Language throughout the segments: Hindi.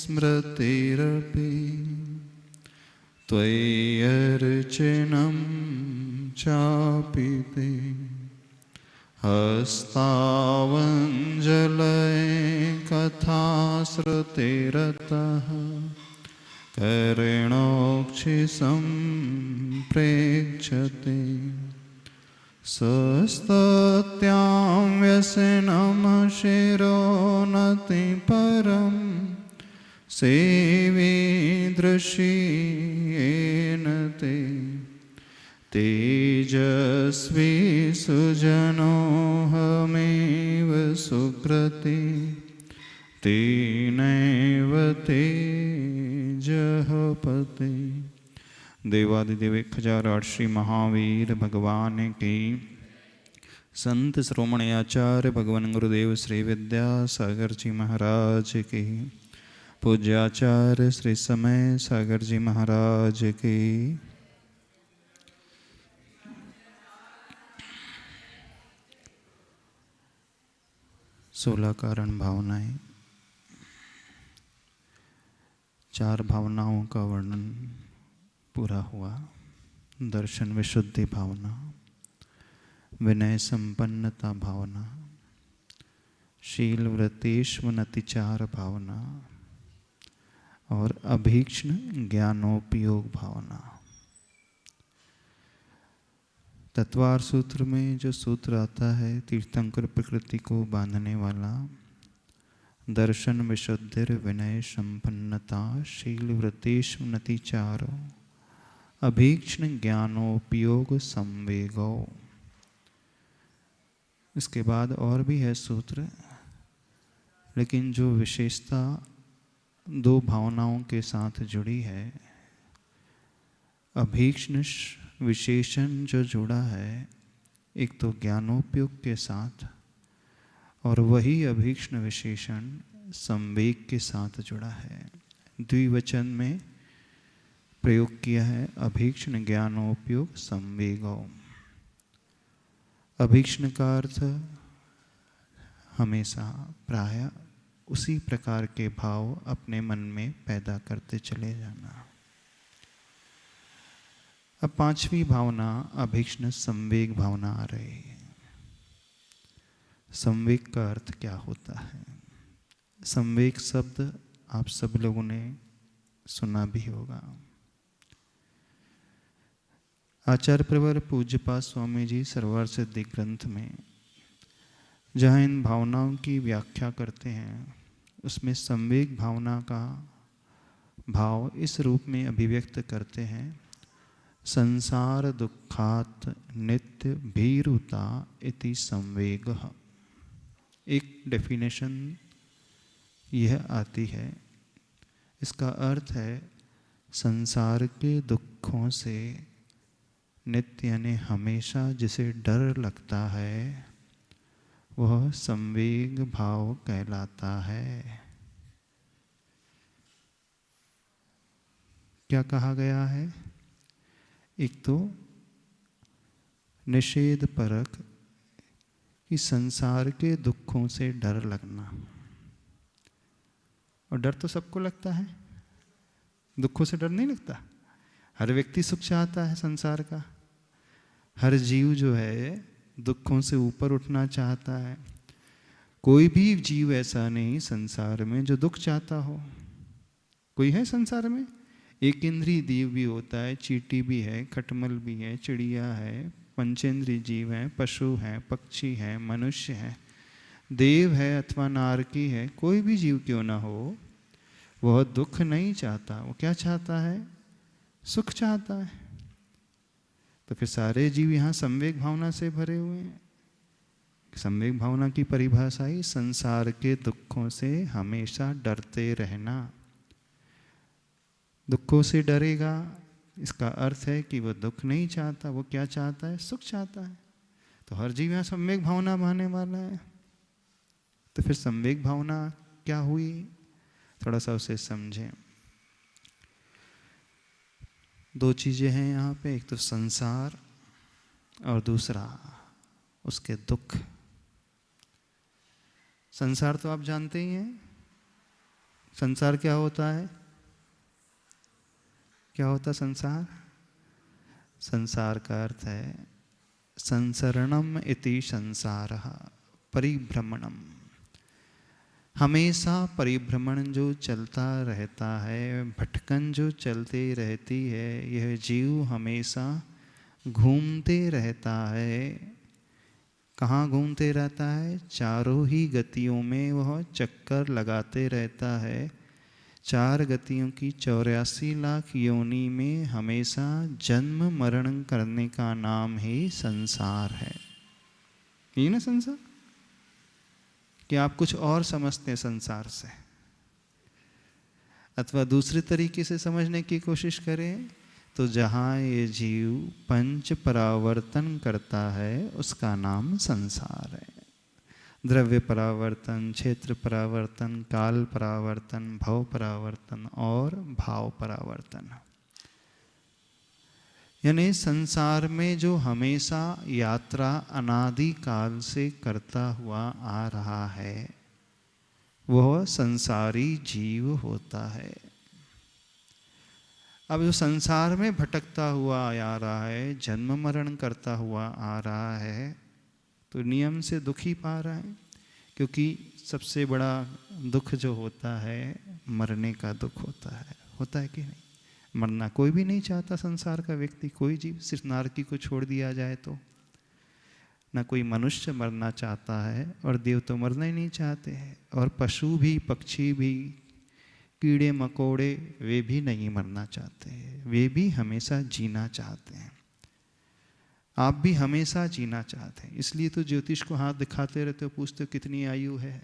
स्मृतिरपि त्वय्यर्चनं चापि ते हस्तावञ्जलये कथाश्रुतिरतः कर्णोक्षिसम्प्रेक्षते सस्तत्यां व्यसनं शिरोनति परं सेवीदृशीयेन ते तेजस्वी सुजनोऽहमेव सुकृति तेनैव तेजः पते। देवादिदेव 1008 श्री महावीर भगवान की। संत श्रोमणी आचार्य भगवान गुरुदेव श्री विद्यासागर जी महाराज की। पूज्याचार्य श्री समय सागर जी महाराज की। सोलह कारण भावनाएं। 4 भावनाओं का वर्णन पूरा हुआ। दर्शन विशुद्धि भावना, विनय संपन्नता भावना, शील व्रतेष्वनतिचार भावना और अभीक्ष्ण ज्ञानोपयोग भावना। तत्वार सूत्र में जो सूत्र आता है तीर्थंकर प्रकृति को बांधने वाला, दर्शन विशुद्धिर विनय संपन्नता शील व्रतेष्वनतिचार अभीक्ष्ण ज्ञानोपयोग संवेगो। इसके बाद और भी है सूत्र, लेकिन जो विशेषता 2 भावनाओं के साथ जुड़ी है, अभीक्ष्ण विशेषण जो जुड़ा है, एक तो ज्ञानोपयोग के साथ और वही अभीक्ष्ण विशेषण संवेग के साथ जुड़ा है। द्विवचन में प्रयोग किया है, अभीक्ष्ण ज्ञानोपयोग संवेगो। अभीक्ष्ण का अर्थ हमेशा प्राय उसी प्रकार के भाव अपने मन में पैदा करते चले जाना। अब 5वीं भावना अभीक्ष्ण संवेग भावना आ रही है। संवेग का अर्थ क्या होता है? संवेग शब्द आप सब लोगों ने सुना भी होगा। आचार्य प्रवर पूज्यपाद स्वामी जी सरवर सिद्धि ग्रंथ में जहाँ इन भावनाओं की व्याख्या करते हैं, उसमें संवेग भावना का भाव इस रूप में अभिव्यक्त करते हैं, संसार दुखात नित्य भीरुता इति संवेगः। एक डेफिनेशन यह आती है, इसका अर्थ है संसार के दुखों से नित्य यानी हमेशा जिसे डर लगता है वह संवेग भाव कहलाता है। क्या कहा गया है? एक तो निषेध परक कि संसार के दुखों से डर लगना, और डर तो सबको लगता है, दुखों से डर नहीं लगता। हर व्यक्ति सुख चाहता है संसार का, हर जीव जो है दुखों से ऊपर उठना चाहता है। कोई भी जीव ऐसा नहीं संसार में जो दुख चाहता हो। कोई है संसार में? एक इंद्रिय जीव भी होता है, चींटी भी है, खटमल भी है, चिड़िया है, पंचेंद्रिय जीव है, पशु है, पक्षी है, मनुष्य है, देव है अथवा नारकी है। कोई भी जीव क्यों ना हो, वह दुख नहीं चाहता। वो क्या चाहता है? सुख चाहता है। तो फिर सारे जीव यहाँ संवेग भावना से भरे हुए हैं। संवेग भावना की परिभाषा ही संसार के दुखों से हमेशा डरते रहना। दुखों से डरेगा, इसका अर्थ है कि वह दुख नहीं चाहता। वो क्या चाहता है? सुख चाहता है। तो हर जीव यहाँ संवेग भावना बहाने वाला है। तो फिर संवेग भावना क्या हुई? थोड़ा सा उसे समझें। 2 चीज़ें हैं यहाँ पे, एक तो संसार और दूसरा उसके दुख। संसार तो आप जानते ही हैं, संसार क्या होता है? क्या होता संसार? संसार का अर्थ है संसरणम इति संसारः, परिभ्रमणम। हमेशा परिभ्रमण जो चलता रहता है, भटकन जो चलती रहती है, यह जीव हमेशा घूमते रहता है। कहाँ घूमते रहता है? चारों ही गतियों में वह चक्कर लगाते रहता है। 4 गतियों की 84 लाख योनि में हमेशा जन्म मरण करने का नाम ही संसार है। ये ना संसार? कि आप कुछ और समझते हैं संसार से, अथवा दूसरे तरीके से समझने की कोशिश करें तो जहाँ ये जीव पंच परावर्तन करता है उसका नाम संसार है। द्रव्य परावर्तन, क्षेत्र परावर्तन, काल परावर्तन, भव परावर्तन और भाव परावर्तन। यानी संसार में जो हमेशा यात्रा अनादि काल से करता हुआ आ रहा है वह संसारी जीव होता है। अब जो संसार में भटकता हुआ आ रहा है, जन्म मरण करता हुआ आ रहा है, तो नियम से दुख ही पा रहा है, क्योंकि सबसे बड़ा दुख जो होता है मरने का दुख होता है कि नहीं? मरना कोई भी नहीं चाहता संसार का व्यक्ति, कोई जीव, सिर्फ नारकी को छोड़ दिया जाए तो। ना कोई मनुष्य मरना चाहता है और देव तो मरना ही नहीं चाहते हैं, और पशु भी, पक्षी भी, कीड़े मकोड़े, वे भी नहीं मरना चाहते हैं, वे भी हमेशा जीना चाहते हैं। आप भी हमेशा जीना चाहते हैं, इसलिए तो ज्योतिष को हाथ दिखाते रहते हो, पूछते हो कितनी आयु है,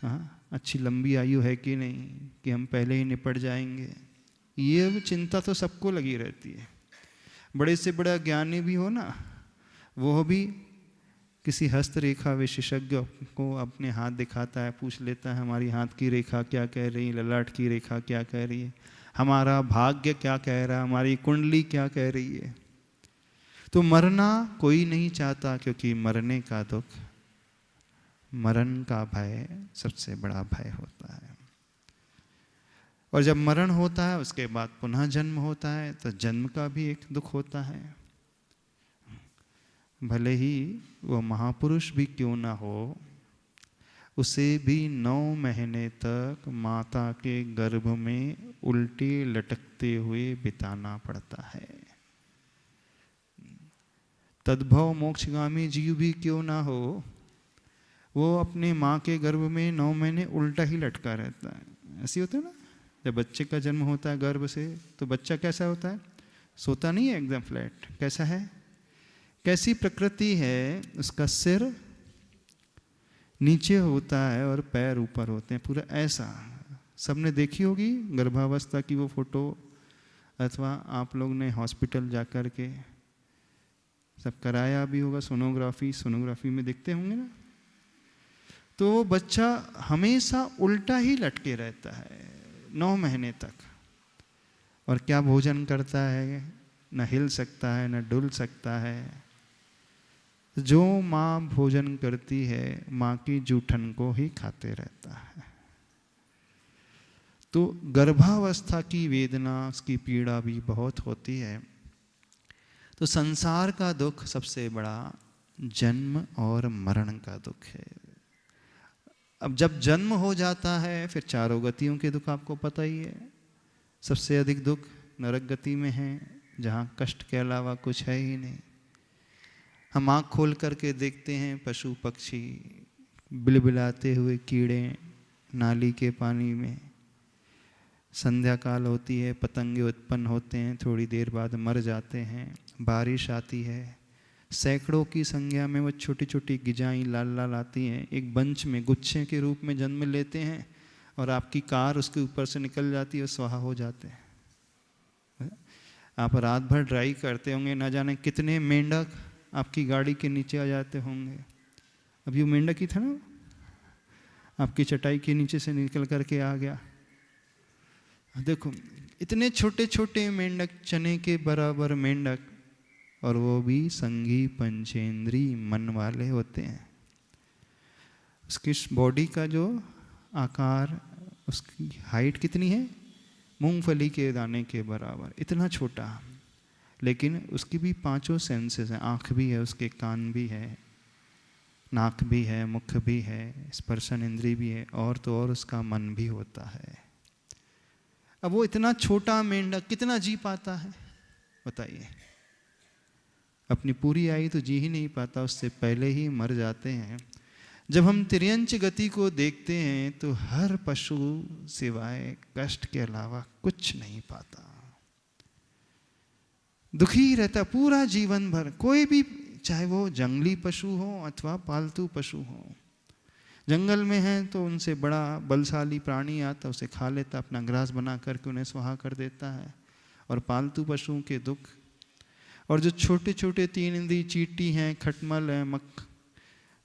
हाँ अच्छी लंबी आयु है कि नहीं, कि हम पहले ही निपट जाएंगे। ये चिंता तो सबको लगी रहती है। बड़े से बड़ा ज्ञानी भी हो ना, वो भी किसी हस्तरेखा विशेषज्ञ को अपने हाथ दिखाता है, पूछ लेता है हमारी हाथ की रेखा क्या कह रही है, ललाट की रेखा क्या कह रही है, हमारा भाग्य क्या कह रहा है, हमारी कुंडली क्या कह रही है। तो मरना कोई नहीं चाहता, क्योंकि मरने का दुख, मरण का भय सबसे बड़ा भय होता है। और जब मरण होता है उसके बाद पुनः जन्म होता है, तो जन्म का भी एक दुख होता है। भले ही वो महापुरुष भी क्यों ना हो, उसे भी 9 महीने तक माता के गर्भ में उल्टे लटकते हुए बिताना पड़ता है। तद्भव मोक्षगामी जीव भी क्यों ना हो, वो अपने माँ के गर्भ में 9 महीने उल्टा ही लटका रहता है। ऐसी होता है ना, जब बच्चे का जन्म होता है गर्भ से, तो बच्चा कैसा होता है? सोता नहीं है एकदम फ्लैट। कैसा है? कैसी प्रकृति है? उसका सिर नीचे होता है और पैर ऊपर होते हैं, पूरा ऐसा। सबने देखी होगी गर्भावस्था की वो फोटो, अथवा आप लोग ने हॉस्पिटल जा कर के सब कराया भी होगा, सोनोग्राफी में देखते होंगे ना। तो बच्चा हमेशा उल्टा ही लटके रहता है 9 महीने तक। और क्या भोजन करता है? न हिल सकता है, न डुल सकता है। जो माँ भोजन करती है, माँ की जूठन को ही खाते रहता है। तो गर्भावस्था की वेदना, उसकी पीड़ा भी बहुत होती है। तो संसार का दुख सबसे बड़ा जन्म और मरण का दुख है। अब जब जन्म हो जाता है, फिर 4 गतियों के दुख आपको पता ही है। सबसे अधिक दुख नरक गति में है, जहाँ कष्ट के अलावा कुछ है ही नहीं। हम आँख खोल करके देखते हैं पशु पक्षी बिलबिलाते हुए, कीड़े नाली के पानी में। संध्या काल होती है, पतंगे उत्पन्न होते हैं, थोड़ी देर बाद मर जाते हैं। बारिश आती है, सैकड़ों की संख्या में वो छोटी छोटी गिजाएं लाल लाल आती हैं, एक बंच में गुच्छे के रूप में जन्म लेते हैं, और आपकी कार उसके ऊपर से निकल जाती है और स्वाहा हो जाते हैं। आप रात भर ड्राइव करते होंगे, ना जाने कितने मेंढक आपकी गाड़ी के नीचे आ जाते होंगे। अभी वो मेंढक ही था ना, आपकी चटाई के नीचे से निकल करके आ गया। देखो इतने छोटे छोटे मेंढक, चने के बराबर मेंढक, और वो भी संगी पंचेंद्री मन वाले होते हैं। उसकी बॉडी का जो आकार उसकी हाइट कितनी है, मूंगफली के दाने के बराबर, इतना छोटा, लेकिन उसकी भी 5 सेंसेस हैं, आँख भी है उसके, कान भी है, नाक भी है, मुख भी है, स्पर्शन इंद्री भी है, और तो और उसका मन भी होता है। अब वो इतना छोटा मेंढक कितना जी पाता है बताइए। अपनी पूरी आयु तो जी ही नहीं पाता, उससे पहले ही मर जाते हैं। जब हम तिर्यंच गति को देखते हैं तो हर पशु सिवाय कष्ट के अलावा कुछ नहीं पाता, दुखी रहता पूरा जीवन भर। कोई भी, चाहे वो जंगली पशु हो अथवा पालतू पशु हो, जंगल में है तो उनसे बड़ा बलशाली प्राणी आता, उसे खा लेता, अपना ग्रास बना करके उन्हें स्वाहा कर देता है। और पालतू पशुओं के दुख, और जो छोटे छोटे 3 इंद्री चींटी हैं, खटमल हैं,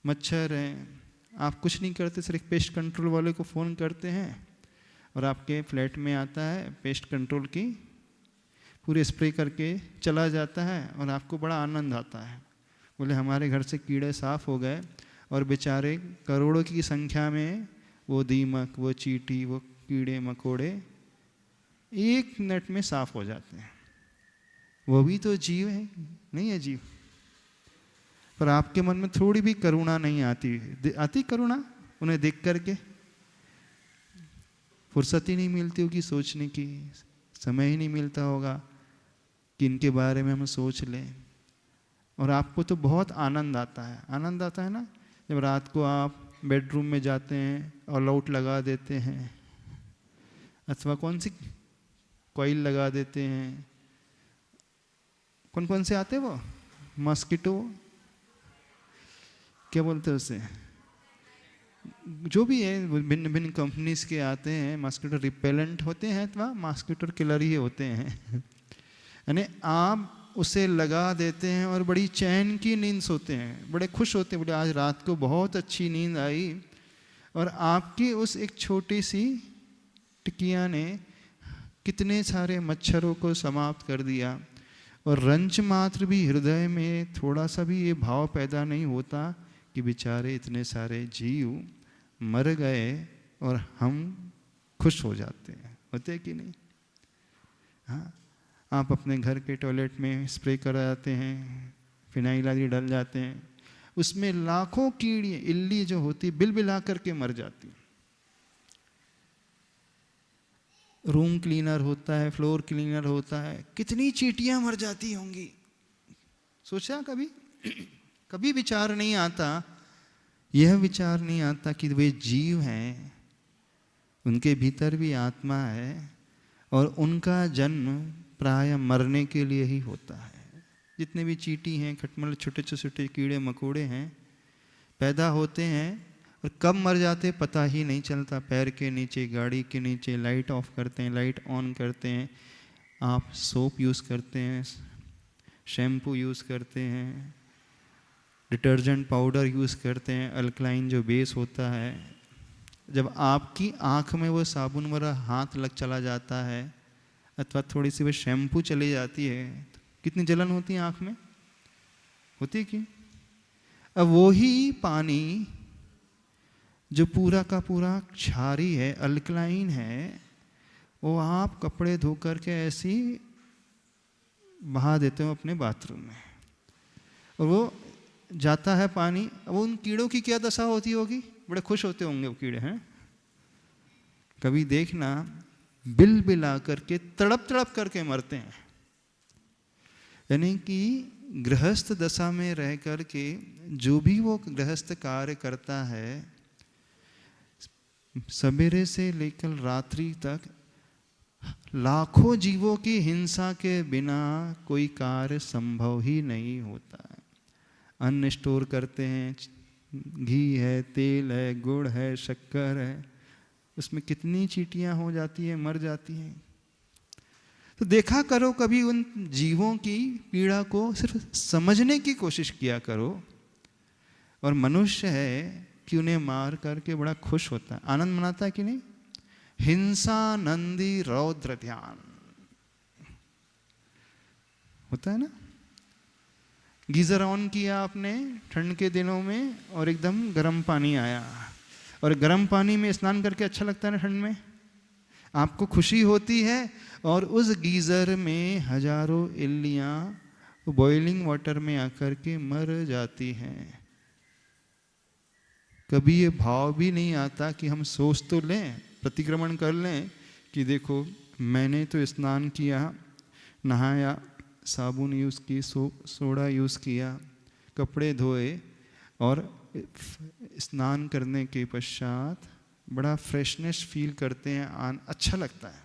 मच्छर हैं, आप कुछ नहीं करते, सिर्फ पेस्ट कंट्रोल वाले को फ़ोन करते हैं और आपके फ्लैट में आता है, पेस्ट कंट्रोल की पूरे स्प्रे करके चला जाता है और आपको बड़ा आनंद आता है। बोले हमारे घर से कीड़े साफ़ हो गए, और बेचारे करोड़ों की संख्या में वो दीमक, वो चींटी, वो कीड़े मकोड़े 1 मिनट में साफ़ हो जाते हैं। वो भी तो जीव है, नहीं है जीव? पर आपके मन में थोड़ी भी करुणा नहीं आती करुणा उन्हें देख करके? फुर्सत ही नहीं मिलती होगी सोचने की, समय ही नहीं मिलता होगा कि इनके बारे में हम सोच लें। और आपको तो बहुत आनंद आता है, आनंद आता है ना, जब रात को आप बेडरूम में जाते हैं ऑल आउट लगा देते हैं, अथवा कौन सी कॉइल लगा देते हैं, कौन कौन से आते हैं वो, मॉस्किटो क्या बोलते हैं उसे, जो भी है भिन्न भिन्न कंपनीज के आते हैं, मॉस्किटो रिपेलेंट होते हैं अथवा मॉस्किटो किलर ही होते हैं। यानी आप उसे लगा देते हैं और बड़ी चैन की नींद सोते हैं, बड़े खुश होते हैं, बोले आज रात को बहुत अच्छी नींद आई। और आपकी उस एक छोटी सी टिकिया ने कितने सारे मच्छरों को समाप्त कर दिया। और रंच मात्र भी हृदय में थोड़ा सा भी ये भाव पैदा नहीं होता कि बेचारे इतने सारे जीव मर गए और हम खुश हो जाते हैं, होते कि नहीं? हाँ, आप अपने घर के टॉयलेट में स्प्रे कराते हैं, फिनाइल आदि डल जाते हैं, उसमें लाखों कीड़े इल्ली जो होती बिलबिला करके मर जाती। रूम क्लीनर होता है, फ्लोर क्लीनर होता है, कितनी चींटियां मर जाती होंगी, सोचा कभी? कभी विचार नहीं आता, यह विचार नहीं आता कि वे जीव हैं, उनके भीतर भी आत्मा है और उनका जन्म प्राय मरने के लिए ही होता है। जितने भी चींटी हैं, खटमल, छोटे छोटे कीड़े मकोड़े हैं, पैदा होते हैं और कब मर जाते पता ही नहीं चलता। पैर के नीचे, गाड़ी के नीचे, लाइट ऑफ करते हैं, लाइट ऑन करते हैं, आप सोप यूज़ करते हैं, शैम्पू यूज़ करते हैं, डिटर्जेंट पाउडर यूज़ करते हैं, अल्कलाइन जो बेस होता है, जब आपकी आँख में वो साबुन वाला हाथ लग चला जाता है अथवा थोड़ी सी वो शैम्पू चली जाती है, तो कितनी जलन होती है आँख में, होती है कि? अब वो ही पानी जो पूरा का पूरा क्षारी है, अल्कलाइन है, वो आप कपड़े धो करके ऐसी बहा देते हो अपने बाथरूम में, और वो जाता है पानी। अब उन कीड़ों की क्या दशा होती होगी, बड़े खुश होते होंगे वो कीड़े, हैं? कभी देखना, बिल बिला करके तड़प तड़प करके मरते हैं। यानी कि गृहस्थ दशा में रह करके जो भी वो गृहस्थ कार्य करता है, सवेरे से लेकर रात्रि तक लाखों जीवों की हिंसा के बिना कोई कार्य संभव ही नहीं होता है। अन्न स्टोर करते हैं, घी है, तेल है, गुड़ है, शक्कर है, उसमें कितनी चींटियां हो जाती हैं, मर जाती हैं। तो देखा करो, कभी उन जीवों की पीड़ा को सिर्फ समझने की कोशिश किया करो। और मनुष्य है कि उन्हें मार करके बड़ा खुश होता है, आनंद मनाता है कि नहीं? हिंसा नंदी रौद्र ध्यान होता है ना। गीजर ऑन किया आपने ठंड के दिनों में और एकदम गर्म पानी आया, और गर्म पानी में स्नान करके अच्छा लगता है ना ठंड में, आपको खुशी होती है और उस गीज़र में हजारों इल्लियाँ बॉइलिंग वाटर में आकर के मर जाती हैं। कभी ये भाव भी नहीं आता कि हम सोच तो लें, प्रतिक्रमण कर लें कि देखो मैंने तो स्नान किया, नहाया, साबुन यूज़ की, सोडा यूज़ किया, कपड़े धोए और स्नान करने के पश्चात बड़ा फ्रेशनेस फील करते हैं, अच्छा लगता है।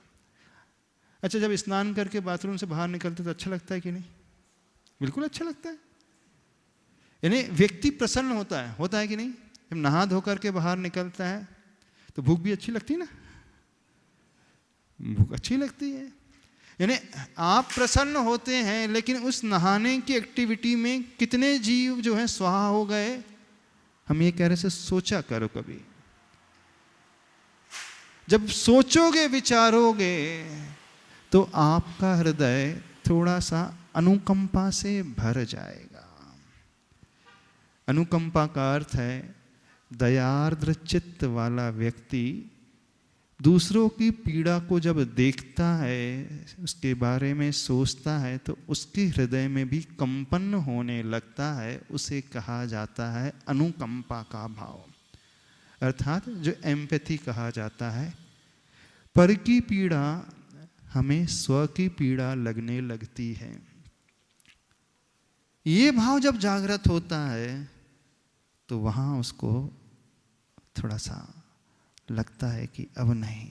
अच्छा, जब स्नान करके बाथरूम से बाहर निकलते तो अच्छा लगता है कि नहीं? बिल्कुल अच्छा लगता है। यानी व्यक्ति प्रसन्न होता है कि नहीं? जब नहा धो करके बाहर निकलता है तो भूख भी अच्छी लगती है ना, भूख अच्छी लगती है। यानी आप प्रसन्न होते हैं, लेकिन उस नहाने की एक्टिविटी में कितने जीव जो हैं स्वाहा हो गए। हम ये कह रहे से सोचा करो, कभी जब सोचोगे विचारोगे तो आपका हृदय थोड़ा सा अनुकंपा से भर जाएगा। अनुकंपा का अर्थ है दयार्द्र चित्त वाला व्यक्ति दूसरों की पीड़ा को जब देखता है, उसके बारे में सोचता है, तो उसके हृदय में भी कंपन होने लगता है। उसे कहा जाता है अनुकंपा का भाव, अर्थात जो एम्पैथी कहा जाता है। पर की पीड़ा हमें स्व की पीड़ा लगने लगती है। ये भाव जब जागृत होता है तो वहाँ उसको थोड़ा सा लगता है कि अब नहीं,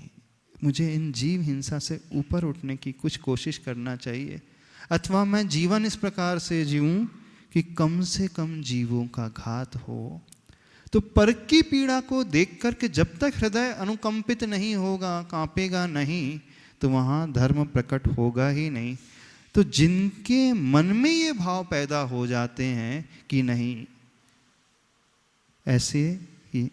मुझे इन जीव हिंसा से ऊपर उठने की कुछ कोशिश करना चाहिए, अथवा मैं जीवन इस प्रकार से जीऊं कि कम से कम जीवों का घात हो। तो पर की पीड़ा को देख करके जब तक हृदय अनुकंपित नहीं होगा, कांपेगा नहीं, तो वहाँ धर्म प्रकट होगा ही नहीं। तो जिनके मन में ये भाव पैदा हो जाते हैं कि नहीं, ऐसे ही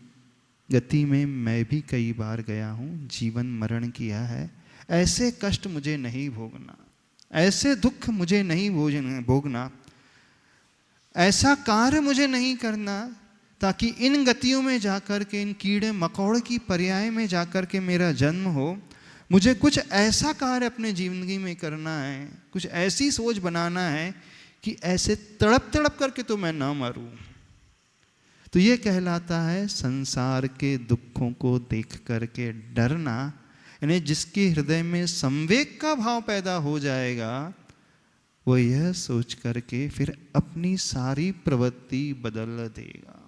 गति में मैं भी कई बार गया हूँ, जीवन मरण किया है, ऐसे कष्ट मुझे नहीं भोगना, ऐसे दुख मुझे नहीं भोगना, ऐसा कार्य मुझे नहीं करना ताकि इन गतियों में जाकर के, इन कीड़े मकोड़ की पर्याय में जाकर के मेरा जन्म हो। मुझे कुछ ऐसा कार्य अपने जिंदगी में करना है, कुछ ऐसी सोच बनाना है कि ऐसे तड़प तड़प करके तो मैं ना मरूं। तो ये कहलाता है संसार के दुखों को देख करके डरना। यानी जिसके हृदय में संवेग का भाव पैदा हो जाएगा, वो यह सोच करके फिर अपनी सारी प्रवृत्ति बदल देगा।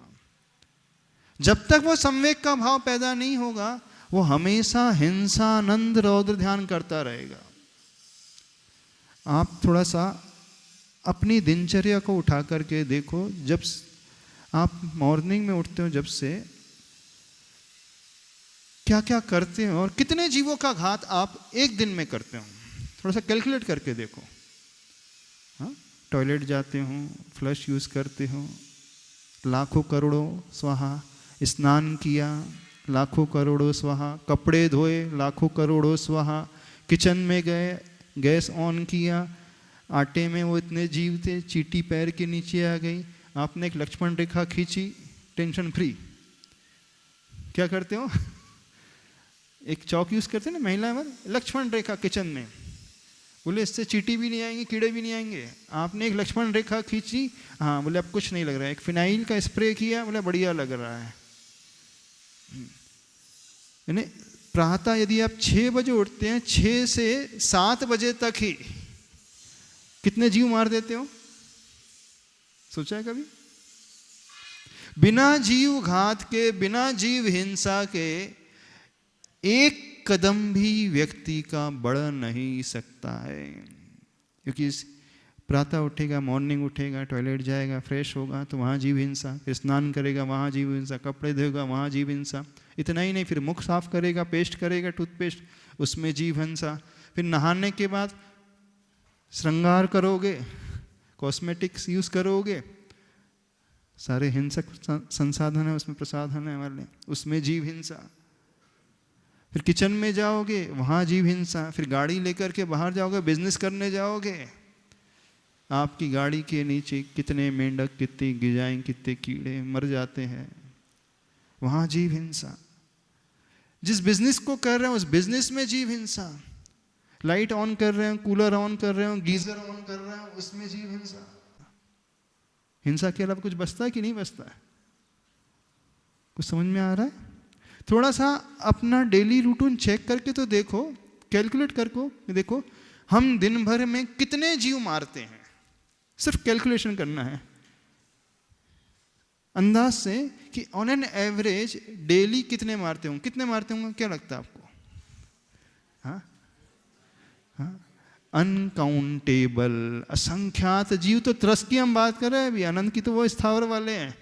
जब तक वो संवेग का भाव पैदा नहीं होगा, वो हमेशा हिंसा, आनंद, रौद्र ध्यान करता रहेगा। आप थोड़ा सा अपनी दिनचर्या को उठा करके देखो, जब आप मॉर्निंग में उठते हो, जब से क्या क्या करते हो और कितने जीवों का घात आप एक दिन में करते हो, थोड़ा सा कैलकुलेट करके देखो। हाँ, टॉयलेट जाते हो, फ्लश यूज़ करते हो, लाखों करोड़ों स्वाहा, स्नान किया, लाखों करोड़ों स्वाहा, कपड़े धोए, लाखों करोड़ों स्वाहा, किचन में गए, गैस ऑन किया, आटे में वो इतने जीव थे, चींटी पैर के नीचे आ गई, आपने एक लक्ष्मण रेखा खींची, टेंशन फ्री। क्या करते हो, एक चौक यूज करते हैं ना महिला, लक्ष्मण रेखा किचन में, बोले इससे चींटी भी नहीं आएंगे, कीड़े भी नहीं आएंगे। आपने एक लक्ष्मण रेखा खींची, हाँ, बोले अब कुछ नहीं लग रहा है, एक फिनाइल का स्प्रे किया, बोले बढ़िया लग रहा है। यानी प्रातः यदि आप 6 बजे उठते हैं, 6 से 7 बजे तक ही कितने जीव मार देते हो, सोचा है कभी? बिना जीव घात के, बिना जीव हिंसा के एक कदम भी व्यक्ति का बढ़ नहीं सकता है। क्योंकि प्रातः उठेगा, मॉर्निंग उठेगा, टॉयलेट जाएगा, फ्रेश होगा तो वहाँ जीव हिंसा, फिर स्नान करेगा वहाँ जीव हिंसा, कपड़े धोएगा वहाँ जीव हिंसा, इतना ही नहीं, फिर मुख साफ करेगा, पेस्ट करेगा, टूथपेस्ट, उसमें जीव हिंसा, फिर नहाने के बाद श्रृंगार करोगे, कॉस्मेटिक्स यूज़ करोगे, सारे हिंसक संसाधन है उसमें, प्रसाधन है वाले, उसमें जीव हिंसा, फिर किचन में जाओगे वहाँ जीव हिंसा, फिर गाड़ी लेकर के बाहर जाओगे, बिजनेस करने जाओगे, आपकी गाड़ी के नीचे कितने मेंढक, कितनी गिजाएं, कितने कीड़े मर जाते हैं, वहाँ जीव हिंसा। जिस बिजनेस को कर रहे हैं उस बिजनेस में जीव हिंसा, लाइट ऑन कर रहे हैं, कूलर ऑन कर रहे हो, गीजर ऑन कर रहे हैं, उसमें जीव हिंसा। हिंसा के अलावा कुछ बचता है कि नहीं बचता है? कुछ समझ में आ रहा है? थोड़ा सा अपना डेली रूटीन चेक करके तो देखो, कैलकुलेट करको देखो हम दिन भर में कितने जीव मारते हैं। सिर्फ कैलकुलेशन करना है अंदाज से कि ऑन एन एवरेज डेली कितने मारते होंगे, कितने मारते होंगे, क्या लगता है आपको? हाँ हाँ, अनकाउंटेबल, असंख्यात जीव। तो त्रस की हम बात कर रहे हैं अभी, अनंत की तो वो स्थावर वाले हैं।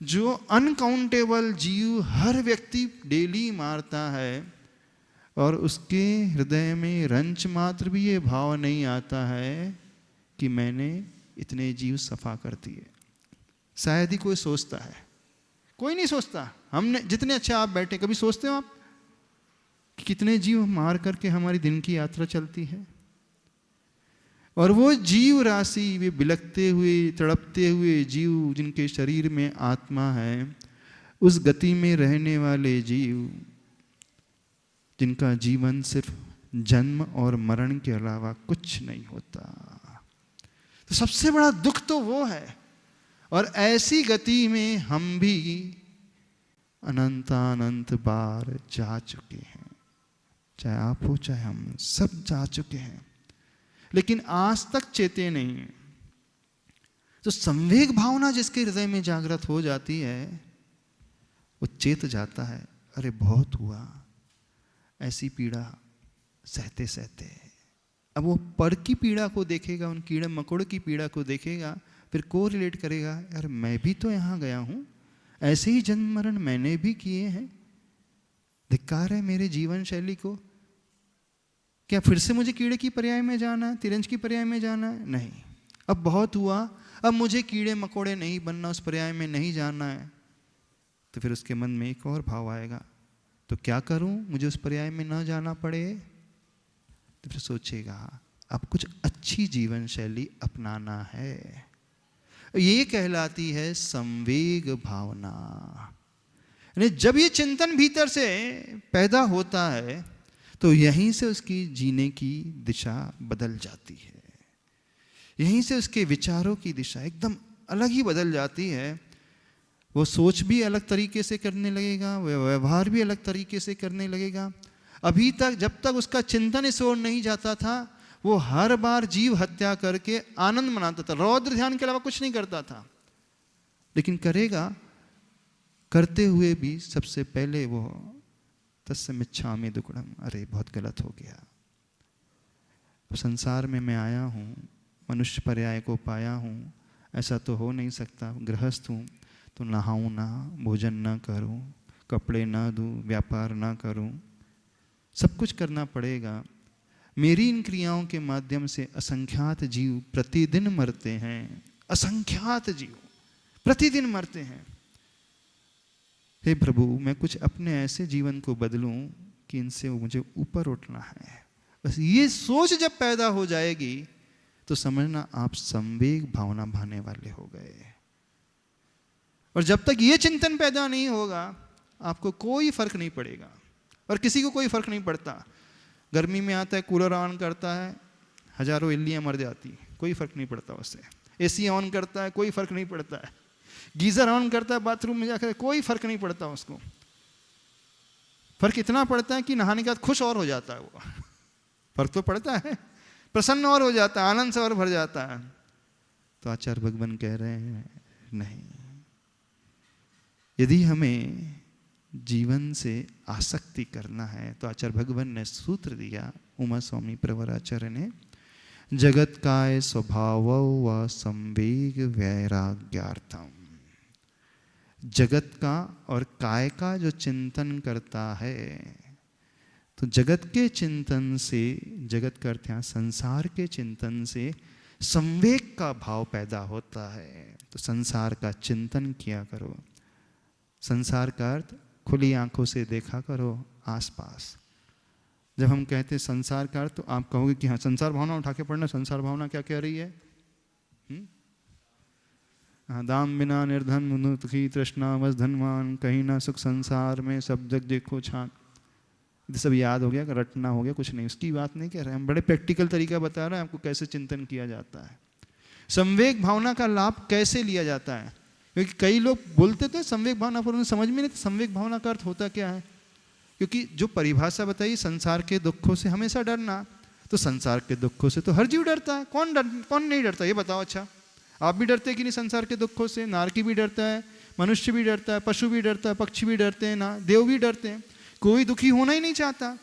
जो अनकाउंटेबल जीव हर व्यक्ति डेली मारता है और उसके हृदय में रंच मात्र भी ये भाव नहीं आता है कि मैंने इतने जीव सफा कर दिए। शायद ही कोई सोचता है, कोई नहीं सोचता। हमने जितने अच्छे आप बैठे, कभी सोचते हो आप कि कितने जीव मार करके हमारी दिन की यात्रा चलती है? और वो जीव राशि, वे बिलखते हुए तड़पते हुए जीव जिनके शरीर में आत्मा है, उस गति में रहने वाले जीव जिनका जीवन सिर्फ जन्म और मरण के अलावा कुछ नहीं होता। तो सबसे बड़ा दुख तो वो है। और ऐसी गति में हम भी अनंतानंत बार जा चुके हैं, चाहे आप हो चाहे हम, सब जा चुके हैं, लेकिन आज तक चेते नहीं। तो संवेग भावना जिसके हृदय में जागृत हो जाती है वो चेत जाता है, अरे बहुत हुआ ऐसी पीड़ा सहते सहते। अब वो पर की पीड़ा को देखेगा, उन कीड़े मकोड़े की पीड़ा को देखेगा, फिर को रिलेट करेगा, यार मैं भी तो यहाँ गया हूँ, ऐसे ही जन्म मरण मैंने भी किए हैं, धिक्कार है मेरे जीवन शैली को। क्या फिर से मुझे कीड़े की पर्याय में जाना है, तिरंज की पर्याय में जाना है? नहीं, अब बहुत हुआ, अब मुझे कीड़े मकोड़े नहीं बनना, उस पर्याय में नहीं जाना है। तो फिर उसके मन में एक और भाव आएगा, तो क्या करूं मुझे उस पर्याय में ना जाना पड़े? तो फिर सोचेगा अब कुछ अच्छी जीवन शैली अपनाना है। ये कहलाती है संवेग भावना। जब ये चिंतन भीतर से पैदा होता है तो यहीं से उसकी जीने की दिशा बदल जाती है, यहीं से उसके विचारों की दिशा एकदम अलग ही बदल जाती है। वो सोच भी अलग तरीके से करने लगेगा, व्यवहार भी अलग तरीके से करने लगेगा। अभी तक जब तक उसका चिंतन इस ओर नहीं जाता था, वो हर बार जीव हत्या करके आनंद मनाता था, रौद्र ध्यान के अलावा कुछ नहीं करता था। लेकिन करेगा, करते हुए भी सबसे पहले वो तस्य मिच्छामि दुक्कडम, अरे बहुत गलत हो गया। संसार में मैं आया हूँ, मनुष्य पर्याय को पाया हूँ, ऐसा तो हो नहीं सकता, गृहस्थ हूँ तो नहाऊँ ना, भोजन ना करूँ, कपड़े ना दूँ, व्यापार ना करूँ, सब कुछ करना पड़ेगा। मेरी इन क्रियाओं के माध्यम से असंख्यात जीव प्रतिदिन मरते हैं, असंख्यात जीव प्रतिदिन मरते हैं। हे प्रभु, मैं कुछ अपने ऐसे जीवन को बदलूं कि इनसे मुझे ऊपर उठना है। बस ये सोच जब पैदा हो जाएगी तो समझना आप संवेग भावना भाने वाले हो गए। और जब तक ये चिंतन पैदा नहीं होगा आपको कोई फर्क नहीं पड़ेगा, और किसी को कोई फर्क नहीं पड़ता। गर्मी में आता है, कूलर ऑन करता है, हजारों इल्लियाँ मर जाती, कोई फर्क नहीं पड़ता उससे। एसी ऑन करता है, कोई फर्क नहीं पड़ता है। गीजर ऑन करता है बाथरूम में जाकर, कोई फर्क नहीं पड़ता उसको। फर्क इतना पड़ता है कि नहाने के बाद खुश और हो जाता है वो। फर्क तो पड़ता है, प्रसन्न और हो जाता है, आनंद से और भर जाता है। तो आचार्य भगवान कह रहे हैं नहीं, यदि हमें जीवन से आसक्ति करना है तो आचार्य भगवान ने सूत्र दिया, उमा स्वामी प्रवराचार्य ने, जगत काय स्वभाव व संवेग वैराग्यार्थम। जगत का और काय का जो चिंतन करता है, तो जगत के चिंतन से, जगत का अर्थ यहाँ संसार के चिंतन से संवेग का भाव पैदा होता है। तो संसार का चिंतन किया करो। संसार का अर्थ खुली आंखों से देखा करो आसपास। जब हम कहते हैं संसार का अर्थ, तो आप कहोगे कि हाँ संसार भावना उठा के पढ़ना, संसार भावना क्या कह रही है? हाँ, दाम बिना निर्धन मुनुत की तृष्णा बस धनवान, कहीं ना सुख संसार में सब जग देखो छान। सब याद हो गया, रटना हो गया, कुछ नहीं, उसकी बात नहीं कह रहे हैं हम। बड़े प्रैक्टिकल तरीका बता रहे हैं आपको कैसे चिंतन किया जाता है, संवेग भावना का लाभ कैसे लिया जाता है। क्योंकि कई लोग बोलते थे संवेग भावना, पर उन्हें समझ में नहीं संवेग भावना का अर्थ होता क्या है। क्योंकि जो परिभाषा बताई संसार के दुखों से हमेशा डरना, तो संसार के दुखों से तो हर जीव डरता है, कौन नहीं डरता ये बताओ। अच्छा, आप भी डरते कि नहीं संसार के दुखों से? नारकी भी डरता है, मनुष्य भी डरता है, पशु भी डरता है, पक्षी भी डरते हैं, ना देव भी डरते हैं, कोई दुखी होना ही नहीं चाहता।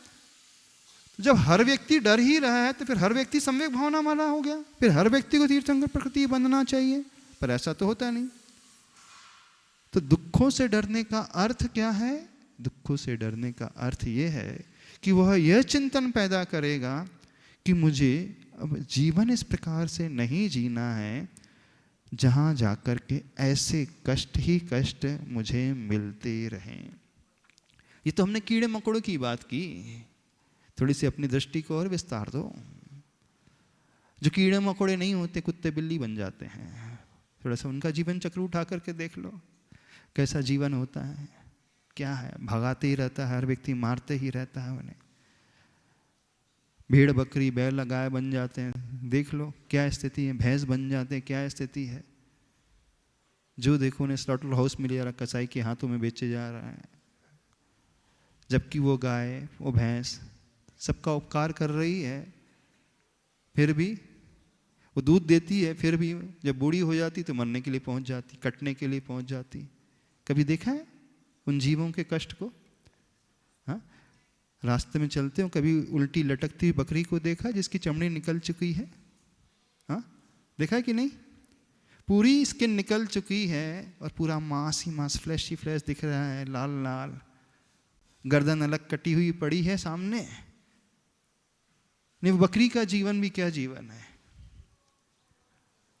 जब हर व्यक्ति डर ही रहा है तो फिर हर व्यक्ति संवेग भावना वाला हो गया, फिर हर व्यक्ति को तीर्थंकर प्रकृति बनना चाहिए, पर ऐसा तो होता नहीं। तो दुखों से डरने का अर्थ क्या है? दुखों से डरने का अर्थ यह है कि वह यह चिंतन पैदा करेगा कि मुझे अब जीवन इस प्रकार से नहीं जीना है जहां जाकर के ऐसे कष्ट ही कष्ट मुझे मिलते रहें। ये तो हमने कीड़े मकोड़ों की बात की, थोड़ी सी अपनी दृष्टि को और विस्तार दो। जो कीड़े मकोड़े नहीं होते, कुत्ते बिल्ली बन जाते हैं, थोड़ा सा उनका जीवन चक्र उठा करके देख लो कैसा जीवन होता है। क्या है, भगाते ही रहता है हर व्यक्ति, मारते ही रहता है उन्हें। भेड़ बकरी बैल गाय बन जाते हैं, देख लो क्या स्थिति है। भैंस बन जाते हैं, क्या स्थिति है। जो देखो उन्हें स्लॉटर हाउस में ले जा रहा, कसाई के हाथों में बेचे जा रहा है, जबकि वो गाय वो भैंस सबका उपकार कर रही है, फिर भी वो दूध देती है, फिर भी जब बूढ़ी हो जाती तो मरने के लिए पहुंच जाती, कटने के लिए पहुंच जाती। कभी देखा है उन जीवों के कष्ट को? हाँ, रास्ते में चलते हो कभी उल्टी लटकती हुई बकरी को देखा जिसकी चमड़ी निकल चुकी है? हाँ, देखा है कि नहीं? पूरी स्किन निकल चुकी है और पूरा मांस ही मांस, फ्लैश ही फ्लैश दिख रहा है, लाल लाल, गर्दन अलग कटी हुई पड़ी है सामने। नहीं, वो बकरी का जीवन भी क्या जीवन है,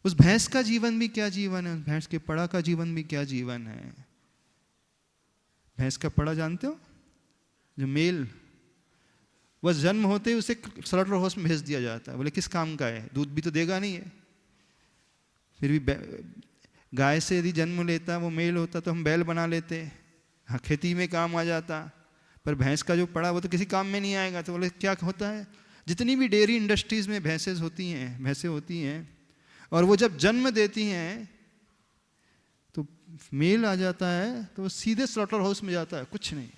उस भैंस का जीवन भी क्या जीवन है, उस भैंस के पड़ा का जीवन भी क्या जीवन है। भैंस का पड़ा जानते हो, जो मेल, बस जन्म होते ही उसे स्लॉटर हाउस में भेज दिया जाता है। बोले किस काम का है, दूध भी तो देगा नहीं है। फिर भी गाय से यदि जन्म लेता वो मेल होता तो हम बैल बना लेते, हाँ खेती में काम आ जाता। पर भैंस का जो पड़ा वो तो किसी काम में नहीं आएगा। तो बोले क्या होता है, जितनी भी डेयरी इंडस्ट्रीज में भैंसें होती हैं और वो जब जन्म देती हैं तो मेल आ जाता है तो वो सीधे स्लॉटर हाउस में जाता है। कुछ नहीं,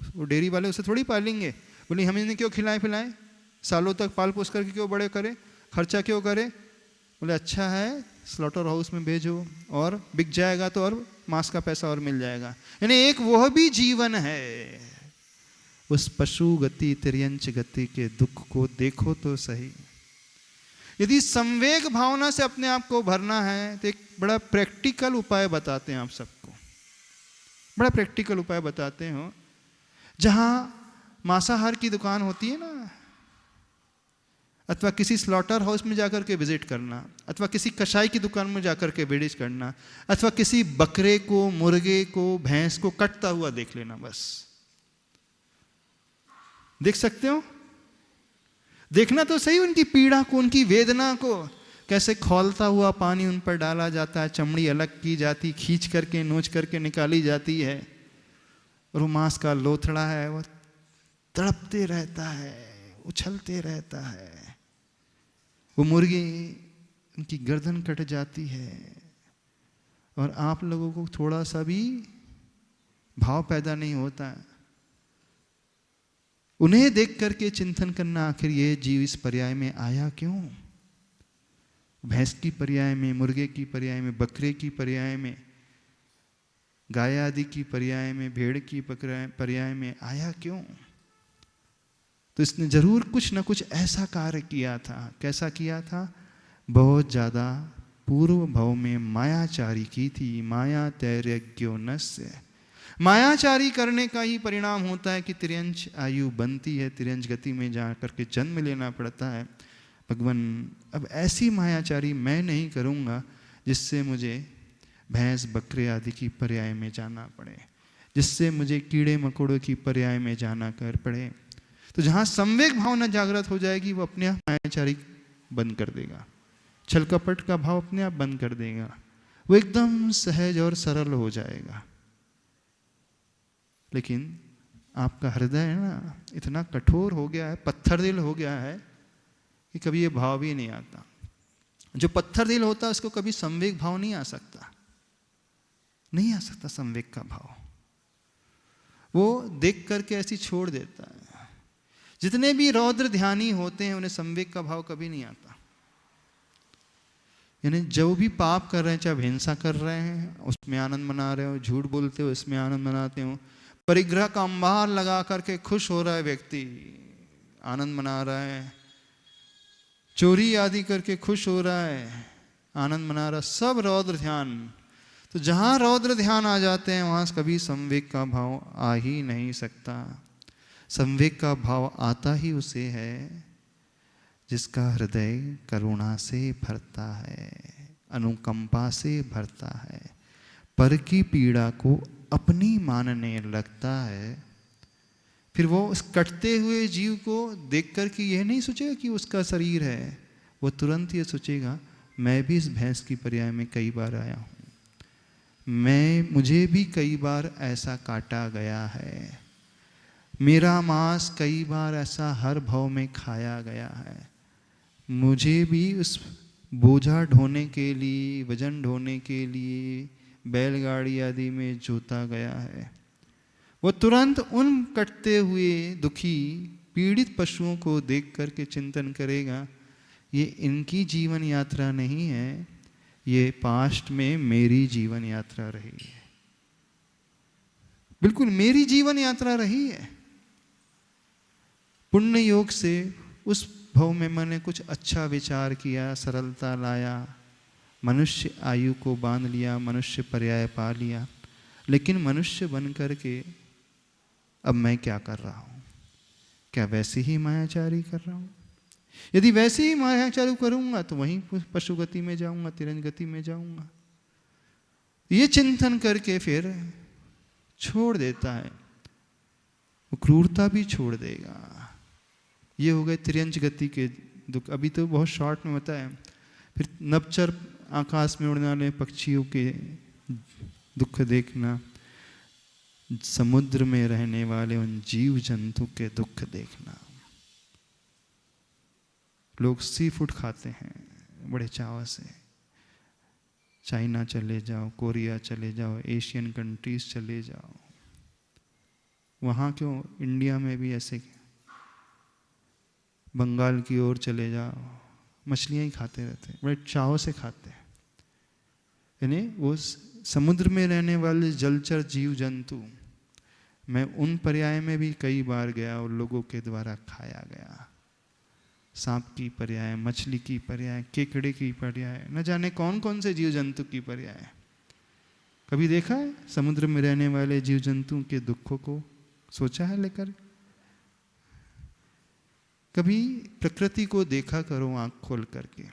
वो डेयरी वाले उसे थोड़ी पालेंगे। बोले हम इन्हें क्यों खिलाएं पिलाएं, सालों तक पाल पोस करके क्यों बड़े करें, खर्चा क्यों करें। बोले अच्छा है स्लॉटर हाउस में भेजो और बिक जाएगा तो और मांस का पैसा और मिल जाएगा। यानी एक वह भी जीवन है। उस पशु गति तिर्यंच गति के दुख को देखो तो सही। यदि संवेग भावना से अपने आप को भरना है तो एक बड़ा प्रैक्टिकल उपाय बताते हैं आप सबको, बड़ा प्रैक्टिकल उपाय बताते हो। जहां मांसाहार की दुकान होती है ना, अथवा किसी स्लॉटर हाउस में जाकर के विजिट करना, अथवा किसी कसाई की दुकान में जाकर के विजिट करना, अथवा किसी बकरे को, मुर्गे को, भैंस को कटता हुआ देख लेना। बस देख सकते हो, देखना तो सही उनकी पीड़ा को, उनकी वेदना को, कैसे खौलता हुआ पानी उन पर डाला जाता है, चमड़ी अलग की जाती, खींच करके नोच करके निकाली जाती है, और वो मांस का लोथड़ा है वो तड़पते रहता है, उछलते रहता है। वो मुर्गी, उनकी गर्दन कट जाती है और आप लोगों को थोड़ा सा भी भाव पैदा नहीं होता। उन्हें देख करके चिंतन करना, आखिर ये जीव इस पर्याय में आया क्यों? भैंस की पर्याय में, मुर्गे की पर्याय में, बकरे की पर्याय में, गाय आदि की पर्याय में, भेड़ की पर्याय में आया क्यों? तो इसने जरूर कुछ न कुछ ऐसा कार्य किया था। कैसा किया था? बहुत ज्यादा पूर्व भव में मायाचारी की थी। माया तैर्यज्ञो नस्य, मायाचारी करने का ही परिणाम होता है कि तिर्यंच आयु बनती है, तिर्यंच गति में जा करके जन्म लेना पड़ता है। भगवान अब ऐसी मायाचारी मैं नहीं करूँगा जिससे मुझे भैंस बकरे आदि की पर्याय में जाना पड़े, जिससे मुझे कीड़े मकोड़ों की पर्याय में जाना कर पड़े। तो जहाँ संवेग भावना जागृत हो जाएगी वो अपने आप मायाचारी बंद कर देगा, छल कपट का भाव अपने आप बंद कर देगा, वो एकदम सहज और सरल हो जाएगा। लेकिन आपका हृदय है ना इतना कठोर हो गया है, पत्थर दिल हो गया है कि कभी ये भाव भी नहीं आता। जो पत्थर दिल होता है उसको कभी संवेग भाव नहीं आ सकता, नहीं आ सकता संवेग का भाव। वो देख करके ऐसी छोड़ देता है। जितने भी रौद्र ध्यानी होते हैं उन्हें संवेग का भाव कभी नहीं आता। यानी जो भी पाप कर रहे हैं, चाहे हिंसा कर रहे हैं उसमें आनंद मना रहे हो, झूठ बोलते हो इसमें आनंद मनाते हो, परिग्रह का अंबार लगा करके खुश हो रहा है व्यक्ति, आनंद मना रहा है, चोरी आदि करके खुश हो रहा है, आनंद मना रहा है, सब रौद्र ध्यान। तो जहां रौद्र ध्यान आ जाते हैं वहां कभी संवेग का भाव आ ही नहीं सकता। संवेग का भाव आता ही उसे है जिसका हृदय करुणा से भरता है, अनुकंपा से भरता है, पर की पीड़ा को अपनी मानने लगता है। फिर वो उस कटते हुए जीव को देख कर के यह नहीं सोचेगा कि उसका शरीर है, वो तुरंत ये सोचेगा मैं भी इस भैंस की पर्याय में कई बार आया हूँ, मुझे भी कई बार ऐसा काटा गया है, मेरा मांस कई बार ऐसा हर भव में खाया गया है, मुझे भी उस बोझा ढोने के लिए, वजन ढोने के लिए बैलगाड़ी आदि में जोता गया है। वो तुरंत उन कटते हुए दुखी पीड़ित पशुओं को देख करके चिंतन करेगा ये इनकी जीवन यात्रा नहीं है, ये पास्ट में मेरी जीवन यात्रा रही है, बिल्कुल मेरी जीवन यात्रा रही है। पुण्य योग से उस भव में मैंने कुछ अच्छा विचार किया, सरलता लाया, मनुष्य आयु को बांध लिया, मनुष्य पर्याय पा लिया, लेकिन मनुष्य बन करके अब मैं क्या कर रहा हूँ? क्या वैसे ही मायाचारी कर रहा हूँ? यदि वैसे ही मायाचारी करूँगा तो वहीं पशु गति में जाऊँगा, तिरंज गति में जाऊँगा। ये चिंतन करके फिर छोड़ देता है, वो क्रूरता भी छोड़ देगा। ये हो गए तिरंज गति के दुख। अभी तो बहुत शॉर्ट में बताया। फिर नवचर आकाश में उड़ने वाले पक्षियों के दुख देखना, समुद्र में रहने वाले उन जीव जंतु के दुख देखना। लोग सी फूड खाते हैं बड़े चाव से, चाइना चले जाओ, कोरिया चले जाओ, एशियन कंट्रीज चले जाओ, वहाँ क्यों इंडिया में भी ऐसे, बंगाल की ओर चले जाओ, मछलियाँ ही खाते रहते हैं, बड़े चाव से खाते हैं। यानी वो समुद्र में रहने वाले जलचर जीव जंतु, मैं उन पर्याय में भी कई बार गया और लोगों के द्वारा खाया गया। सांप की पर्याय, मछली की पर्याय, केकड़े की पर्याय, न जाने कौन कौन से जीव जंतु की पर्याय। कभी देखा है समुद्र में रहने वाले जीव जंतु के दुखों को सोचा है लेकर? कभी प्रकृति को देखा करो आंख खोल करके,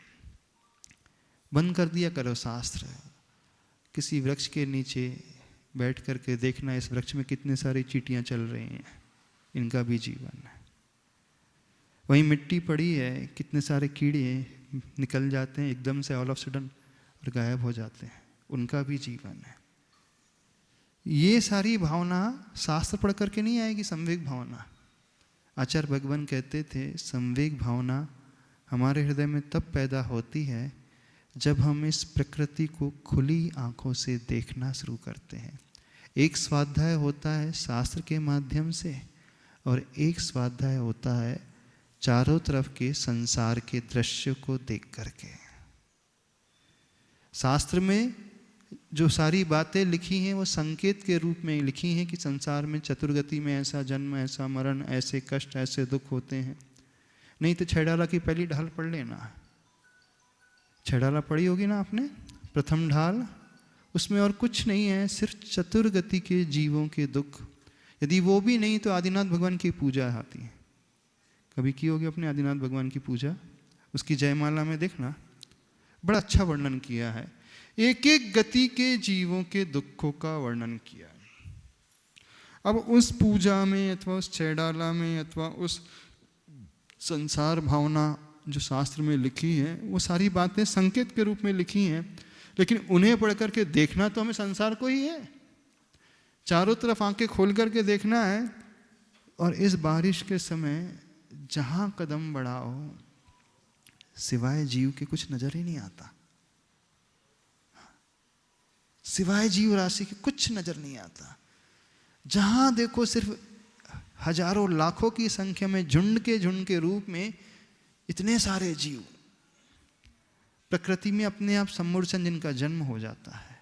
बंद कर दिया करो शास्त्र, किसी वृक्ष के नीचे बैठ करके देखना इस वृक्ष में कितने सारी चींटियां चल रही हैं, इनका भी जीवन है। वहीं मिट्टी पड़ी है, कितने सारे कीड़े निकल जाते हैं एकदम से ऑल ऑफ सडन और गायब हो जाते हैं, उनका भी जीवन है। ये सारी भावना शास्त्र पढ़ करके नहीं आएगी, संवेग भावना। आचार्य भगवान कहते थे संवेग भावना हमारे हृदय में तब पैदा होती है जब हम इस प्रकृति को खुली आंखों से देखना शुरू करते हैं। एक स्वाध्याय होता है शास्त्र के माध्यम से और एक स्वाध्याय होता है चारों तरफ के संसार के दृश्य को देख करके। शास्त्र में जो सारी बातें लिखी हैं वो संकेत के रूप में लिखी हैं कि संसार में चतुर्गति में ऐसा जन्म, ऐसा मरण, ऐसे कष्ट, ऐसे दुख होते हैं। नहीं तो छेड़ाला की पहली ढाल पढ़ लेना, छेड़ाला पढ़ी होगी ना आपने, प्रथम ढाल, उसमें और कुछ नहीं है, सिर्फ चतुर्गति के जीवों के दुख। यदि वो भी नहीं तो आदिनाथ भगवान की पूजा आती है। कभी की होगी अपने आदिनाथ भगवान की पूजा? उसकी जयमाला में देखना, बड़ा अच्छा वर्णन किया है, एक एक गति के जीवों के दुखों का वर्णन किया है। अब उस पूजा में अथवा उस छेड़ाला में अथवा उस संसार भावना जो शास्त्र में लिखी है वो सारी बातें संकेत के रूप में लिखी हैं, लेकिन उन्हें पढ़ करके देखना तो हमें संसार को ही है। चारों तरफ आंखें खोल करके देखना है और इस बारिश के समय जहां कदम बढ़ाओ सिवाय जीव के कुछ नजर ही नहीं आता, सिवाय जीव राशि के कुछ नजर नहीं आता। जहां देखो सिर्फ हजारों लाखों की संख्या में झुंड के रूप में इतने सारे जीव। प्रकृति में अपने आप सम्मूर्छन जिनका जन्म हो जाता है,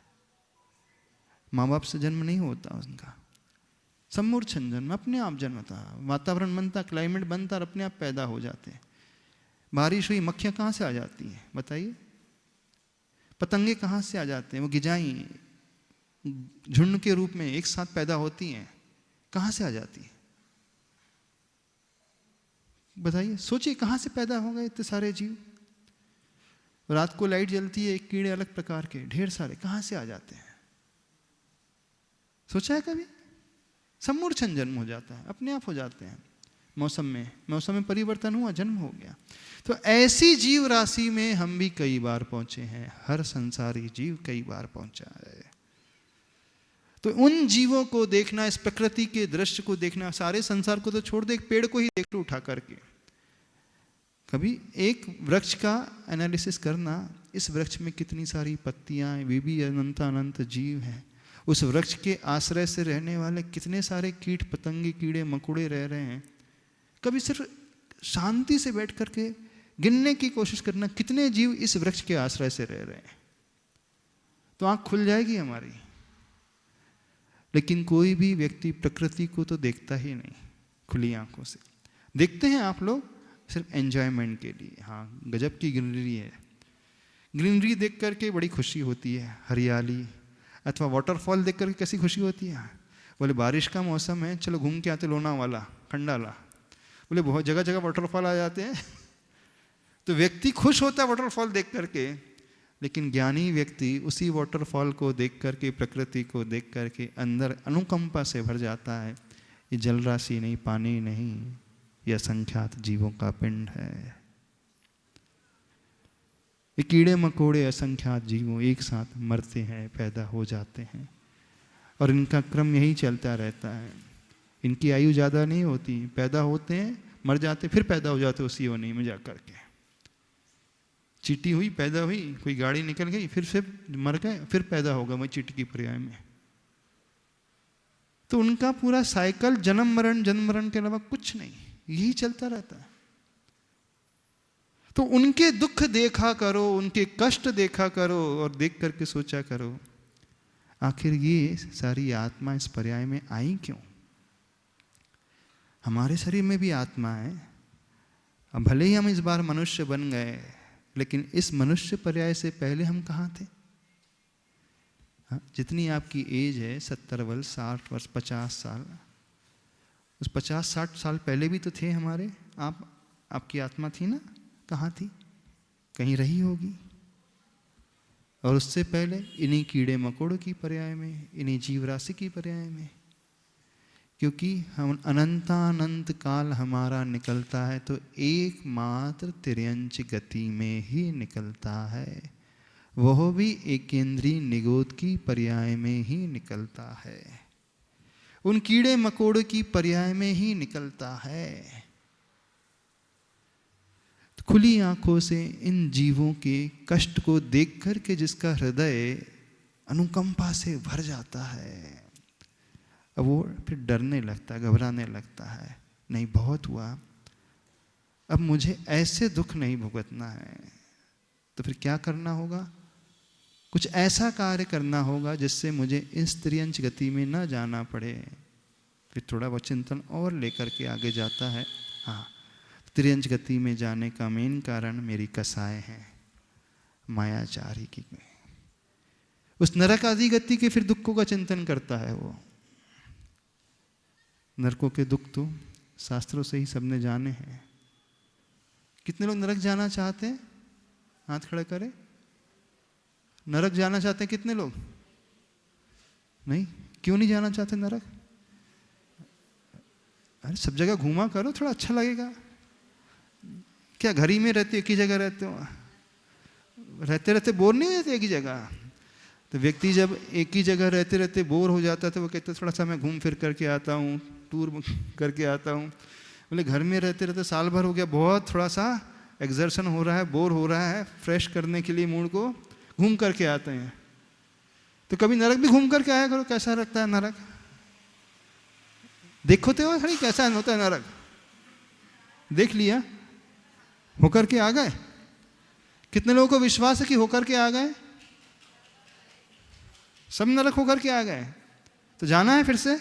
माँ बाप से जन्म नहीं होता उनका, सम्मूर्छन जन्म अपने आप जन्मता, वातावरण बनता, क्लाइमेट बनता और अपने आप पैदा हो जाते हैं। बारिश हुई, मक्खियाँ कहाँ से आ जाती हैं बताइए? पतंगे कहाँ से आ जाते हैं? वो गिजाई झुंड के रूप में एक साथ पैदा होती हैं, कहाँ से आ जाती हैं बताइए? सोचिए कहाँ से पैदा हो गए इतने सारे जीव। रात को लाइट जलती है, कीड़े अलग प्रकार के ढेर सारे कहाँ से आ जाते हैं? सोचा है कभी? सम्मूर्छन जन्म हो जाता है, अपने आप हो जाते हैं। मौसम में परिवर्तन हुआ, जन्म हो गया। तो ऐसी जीव राशि में हम भी कई बार पहुंचे हैं, हर संसारी जीव कई बार पहुंचा है। तो उन जीवों को देखना, इस प्रकृति के दृश्य को देखना, सारे संसार को तो छोड़ दे, एक पेड़ को ही देख लो उठा करके। कभी एक वृक्ष का एनालिसिस करना, इस वृक्ष में कितनी सारी पत्तियां, वे भी अनंत अनंत जीव हैं। उस वृक्ष के आश्रय से रहने वाले कितने सारे कीट पतंगे, कीड़े मकोड़े रह रहे हैं। कभी सिर्फ शांति से बैठ करके गिनने की कोशिश करना, कितने जीव इस वृक्ष के आश्रय से रह रहे हैं, तो आंख खुल जाएगी हमारी। लेकिन कोई भी व्यक्ति प्रकृति को तो देखता ही नहीं खुली आंखों से। देखते हैं आप लोग सिर्फ एंजॉयमेंट के लिए, हाँ गजब की ग्रीनरी है, ग्रीनरी देख करके बड़ी खुशी होती है, हरियाली अथवा वाटरफॉल देख करके कैसी खुशी होती है। बोले बारिश का मौसम है, चलो घूम के आते लोनावाला, खंडाला। बोले बहुत जगह जगह वाटरफॉल आ जाते हैं तो व्यक्ति खुश होता है वाटरफॉल देख करके। लेकिन ज्ञानी व्यक्ति उसी वाटरफॉल को देख करके, प्रकृति को देख करके अंदर अनुकंपा से भर जाता है। ये जल राशि नहीं, पानी नहीं, यह असंख्यात जीवों का पिंड है। ये कीड़े मकोड़े असंख्यात जीवों एक साथ मरते हैं, पैदा हो जाते हैं, और इनका क्रम यही चलता रहता है। इनकी आयु ज़्यादा नहीं होती, पैदा होते हैं, मर जाते, फिर पैदा हो जाते उसी योनि में जा करके। चींटी हुई, पैदा हुई, कोई गाड़ी निकल गई, फिर से मर गए, फिर पैदा होगा वही चींटी की पर्याय में। तो उनका पूरा साइकिल जन्म मरण के अलावा कुछ नहीं, यही चलता रहता है। तो उनके दुख देखा करो, उनके कष्ट देखा करो, और देख करके सोचा करो आखिर ये सारी आत्मा इस पर्याय में आई क्यों? हमारे शरीर में भी आत्मा है। अब भले ही हम इस बार मनुष्य बन गए, लेकिन इस मनुष्य पर्याय से पहले हम कहाँ थे? जितनी आपकी एज है, 70 वर्ष, 60 वर्ष, 50 साल, उस 50-60 साल पहले भी तो थे हमारे। आपकी आत्मा थी ना, कहाँ थी? कहीं रही होगी। और उससे पहले इन्हीं कीड़े मकोड़ों की पर्याय में, इन्हीं जीव राशि की पर्याय में। क्योंकि हम अनंतानंत काल हमारा निकलता है तो एकमात्र तिर्यंच गति में ही निकलता है, वह भी एकेंद्रीय निगोद की पर्याय में ही निकलता है, उन कीड़े मकोड़ों की पर्याय में ही निकलता है। तो खुली आंखों से इन जीवों के कष्ट को देख करके जिसका हृदय अनुकंपा से भर जाता है, अब वो फिर डरने लगता है, घबराने लगता है, नहीं बहुत हुआ, अब मुझे ऐसे दुख नहीं भुगतना है। तो फिर क्या करना होगा? कुछ ऐसा कार्य करना होगा जिससे मुझे इस तिर्यंच गति में न जाना पड़े। फिर थोड़ा बहुत चिंतन और लेकर के आगे जाता है। हाँ, तिर्यंच गति में जाने का मेन कारण मेरी कसाय है, मायाचारी की। उस नरक आदि गति के फिर दुखों का चिंतन करता है वो। नरकों के दुख तो शास्त्रों से ही सबने जाने हैं। कितने लोग नरक जाना चाहते हैं? हाथ खड़े करें। नरक जाना चाहते हैं कितने लोग? नहीं, क्यों नहीं जाना चाहते नरक? अरे सब जगह घूमा करो, थोड़ा अच्छा लगेगा। क्या घर ही में रहते, एक ही जगह रहते हो? रहते रहते बोर नहीं हो जाते एक ही जगह? तो व्यक्ति जब एक ही जगह रहते रहते बोर हो जाता है तो वो कहते थोड़ा सा मैं घूम फिर करके आता हूँ, टूर करके आता हूँ। बोले घर में रहते रहते साल भर हो गया, बहुत थोड़ा सा एक्सर्शन हो रहा है, बोर हो रहा है, फ्रेश करने के लिए मूड को घूम करके आते हैं। तो कभी नरक भी घूम करके आया करो, कैसा लगता है नरक। देखो तो खड़ी कैसा होता है नरक, देख लिया, होकर के आ गए। कितने लोगों को विश्वास है कि होकर के आ गए? सब नरक होकर के आ गए। तो जाना है फिर से?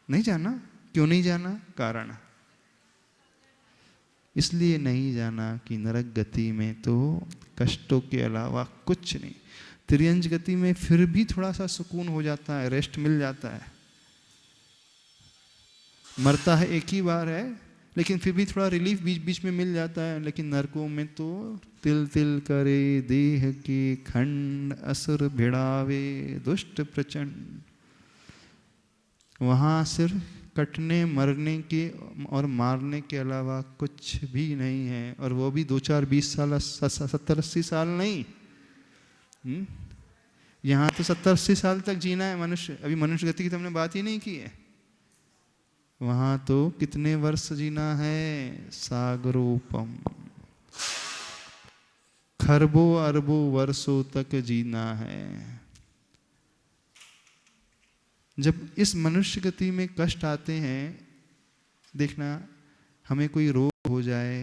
नहीं जाना। क्यों नहीं जाना? कारण इसलिए नहीं जाना कि नरक गति में तो कष्टों के अलावा कुछ नहीं। तिर्यंच गति में फिर भी थोड़ा सा सुकून हो जाता है, रेस्ट मिल जाता है। मरता है एक ही बार है, लेकिन फिर भी थोड़ा रिलीफ बीच बीच में मिल जाता है। लेकिन नरकों में तो तिल तिल करे देह के खंड, असुर भिड़ावे दुष्ट प्रचंड। वहाँ सिर्फ कटने मरने के और मारने के अलावा कुछ भी नहीं है। और वो भी 2 4 20 साल 70 80 साल नहीं। यहाँ तो 70 80 साल तक जीना है मनुष्य। अभी मनुष्य गति की तो हमने बात ही नहीं की है। वहाँ तो कितने वर्ष जीना है? सागरोपम, खरबों अरबों वर्षों तक जीना है। जब इस मनुष्य गति में कष्ट आते हैं, देखना, हमें कोई रोग हो जाए,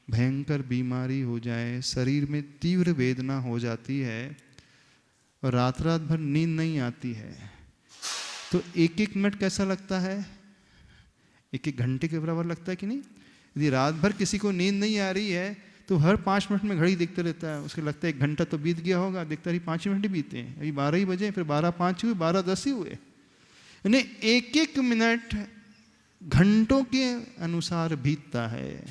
भयंकर बीमारी हो जाए, शरीर में तीव्र वेदना हो जाती है और रात रात भर नींद नहीं आती है, तो एक एक मिनट कैसा लगता है? एक एक घंटे के बराबर लगता है कि नहीं? यदि रात भर किसी को नींद नहीं आ रही है तो हर 5 मिनट में घड़ी देखते रहता है। उसको लगता है 1 घंटा तो बीत गया होगा, देखता रही 5 मिनट ही बीते हैं, अभी 12 ही बजे, फिर 12:05 हुए, 12:10 ही हुए। यानी एक एक मिनट घंटों के अनुसार बीतता है।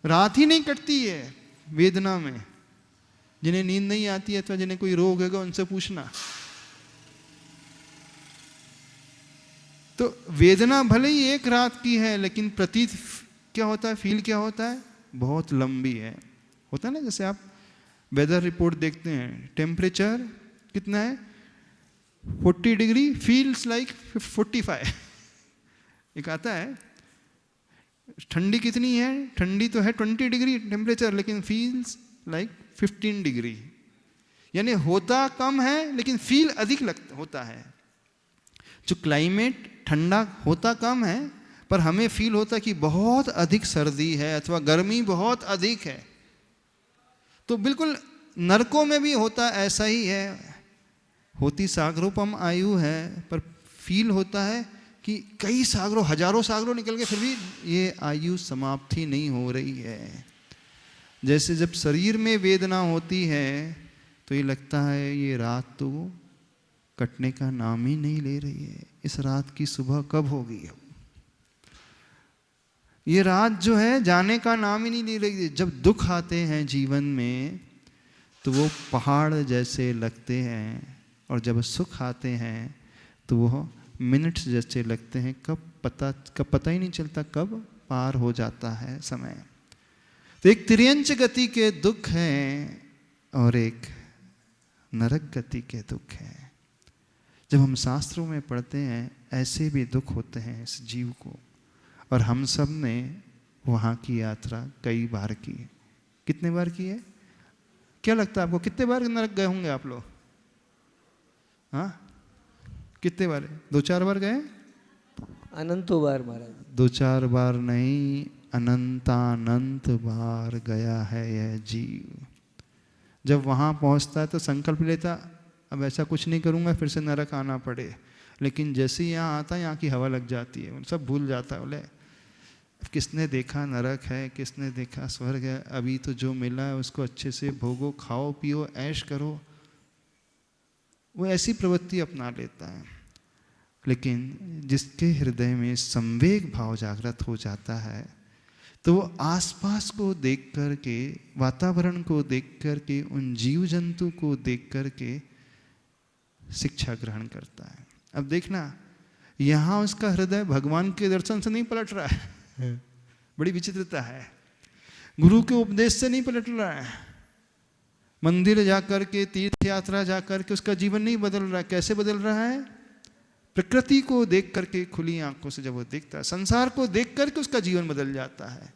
रात ही नहीं कटती है वेदना में। जिन्हें नींद नहीं आती है अथवा जिन्हें कोई रोग होगा उनसे पूछना। तो वेदना भले ही एक रात की है, लेकिन प्रतीत क्या होता है, फील क्या होता है? बहुत लंबी है। होता है ना, जैसे आप वेदर रिपोर्ट देखते हैं, टेम्परेचर कितना है? 40 डिग्री, फील्स लाइक 45। एक आता है। ठंडी कितनी है? ठंडी तो है 20 डिग्री टेम्परेचर, लेकिन फील्स लाइक 15 डिग्री। यानी होता कम है लेकिन फील अधिक होता है। जो क्लाइमेट ठंडा होता कम है, पर हमें फील होता है कि बहुत अधिक सर्दी है अथवा गर्मी बहुत अधिक है। तो बिल्कुल नरकों में भी होता ऐसा ही है। होती सागरोपम आयु है, पर फील होता है कि कई सागरों, हजारों सागरों निकल के फिर भी ये आयु समाप्ति नहीं हो रही है। जैसे जब शरीर में वेदना होती है तो ये लगता है ये रात तो कटने का नाम ही नहीं ले रही है। इस रात की सुबह कब होगी? ये रात जो है जाने का नाम ही नहीं ले रही है। जब दुख आते हैं जीवन में तो वो पहाड़ जैसे लगते हैं, और जब सुख आते हैं तो वो मिनट्स जैसे लगते हैं। कब पता ही नहीं चलता कब पार हो जाता है समय। तो एक तिर्यंच गति के दुख हैं और एक नरक गति के दुख हैं। जब हम शास्त्रों में पढ़ते हैं ऐसे भी दुख होते हैं इस जीव को, और हम सब ने वहाँ की यात्रा कई बार की है। कितने बार की है? क्या लगता है आपको, कितने बार नरक गए होंगे आप लोग? हाँ, कितने बार? 2 4 बार गए? अनंतों बार महाराज। 2 4 बार नहीं, अनंतानंत बार गया है यह जीव। जब वहाँ पहुँचता है तो संकल्प लेता, अब ऐसा कुछ नहीं करूँगा फिर से नरक आना पड़े। लेकिन जैसे ही यहाँ आता है यहाँ की हवा लग जाती है, सब भूल जाता है। बोले किसने देखा नरक है, किसने देखा स्वर्ग है? अभी तो जो मिला है उसको अच्छे से भोगो, खाओ पियो, ऐश करो। वो ऐसी प्रवृत्ति अपना लेता है। लेकिन जिसके हृदय में संवेग भाव जागृत हो जाता है तो वो आसपास को देख कर के, वातावरण को देख कर के, उन जीव जंतु को देख कर के शिक्षा ग्रहण करता है। अब देखना, यहाँ उसका हृदय भगवान के दर्शन से नहीं पलट रहा है। बड़ी विचित्रता है। गुरु के उपदेश से नहीं पलट रहा है। मंदिर जाकर के, तीर्थ यात्रा जाकर के उसका जीवन नहीं बदल रहा है। कैसे बदल रहा है? प्रकृति को देख करके खुली आंखों से जब वो देखता है, संसार को देख करके उसका जीवन बदल जाता है।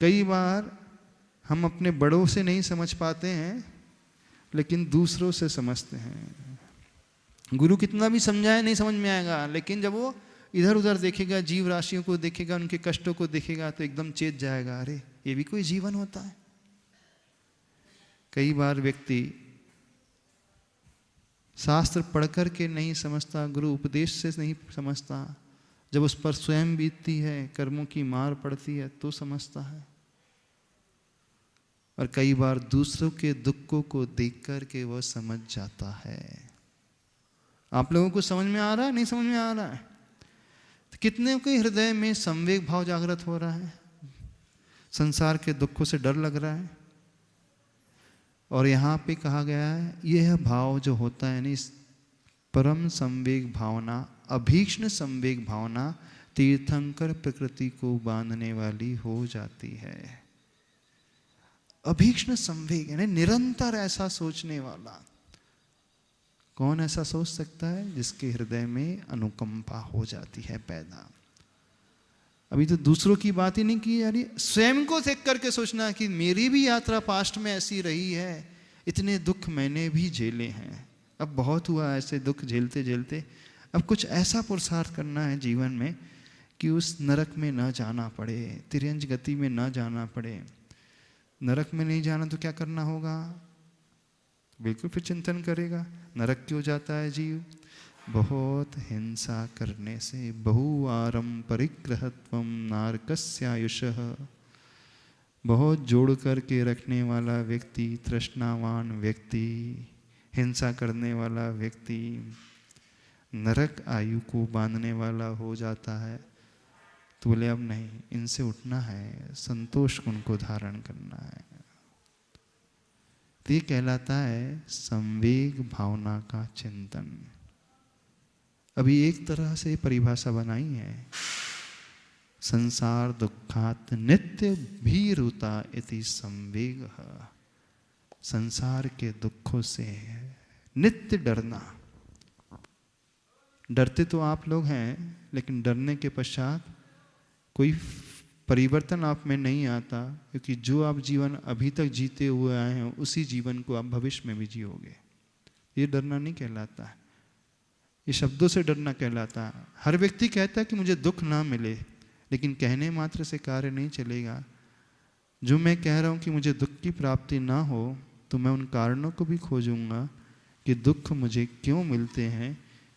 कई बार हम अपने बड़ों से नहीं समझ पाते हैं, लेकिन दूसरों से समझते हैं। गुरु कितना भी समझाए नहीं समझ में आएगा, लेकिन जब वो इधर उधर देखेगा, जीव राशियों को देखेगा, उनके कष्टों को देखेगा, तो एकदम चेत जाएगा, अरे ये भी कोई जीवन होता है। कई बार व्यक्ति शास्त्र पढ़कर के नहीं समझता, गुरु उपदेश से नहीं समझता, जब उस पर स्वयं बीतती है, कर्मों की मार पड़ती है, तो समझता है। और कई बार दूसरों के दुखों को देख कर के वह समझ जाता है। आप लोगों को समझ में आ रहा है, नहीं समझ में आ रहा है? तो कितने के हृदय में संवेग भाव जागृत हो रहा है, संसार के दुखों से डर लग रहा है। और यहाँ पे कहा गया है, यह भाव जो होता है ना, इस परम संवेग भावना, अभीक्ष्ण संवेग भावना तीर्थंकर प्रकृति को बांधने वाली हो जाती है। अभीक्ष्ण संवेग यानी निरंतर ऐसा सोचने वाला। कौन ऐसा सोच सकता है? जिसके हृदय में अनुकंपा हो जाती है पैदा। अभी तो दूसरों की बात ही नहीं की जा रही, स्वयं को देख करके सोचना कि मेरी भी यात्रा पास्ट में ऐसी रही है, इतने दुख मैंने भी झेले हैं। अब बहुत हुआ ऐसे दुख झेलते झेलते, अब कुछ ऐसा पुरुषार्थ करना है जीवन में कि उस नरक में ना जाना पड़े, तिर्यंज गति में ना जाना पड़े। नरक में नहीं जाना तो क्या करना होगा? बिल्कुल फिर चिंतन करेगा, नरक क्यों जाता है जीव? बहुत हिंसा करने से। बहुवारम परिग्रहत्वम नारकस्यायुषः। बहुत जोड़ करके रखने वाला व्यक्ति, तृष्णावान व्यक्ति, हिंसा करने वाला व्यक्ति नरक आयु को बांधने वाला हो जाता है। तो बोले अब नहीं, इनसे उठना है, संतोष गुण को धारण करना है। तो ये कहलाता है संवेग भावना का चिंतन। अभी एक तरह से परिभाषा बनाई है, संसार दुखात नित्य भीरुता इति संवेग। संसार के दुखों से नित्य डरना। डरते तो आप लोग हैं, लेकिन डरने के पश्चात कोई परिवर्तन आप में नहीं आता, क्योंकि जो आप जीवन अभी तक जीते हुए आए हैं उसी जीवन को आप भविष्य में भी जियोगे। ये डरना नहीं कहलाता है, ये शब्दों से डरना कहलाता है। हर व्यक्ति कहता है कि मुझे दुख ना मिले, लेकिन कहने मात्र से कार्य नहीं चलेगा। जो मैं कह रहा हूँ कि मुझे दुख की प्राप्ति ना हो, तो मैं उन कारणों को भी खोजूंगा कि दुख मुझे क्यों मिलते हैं।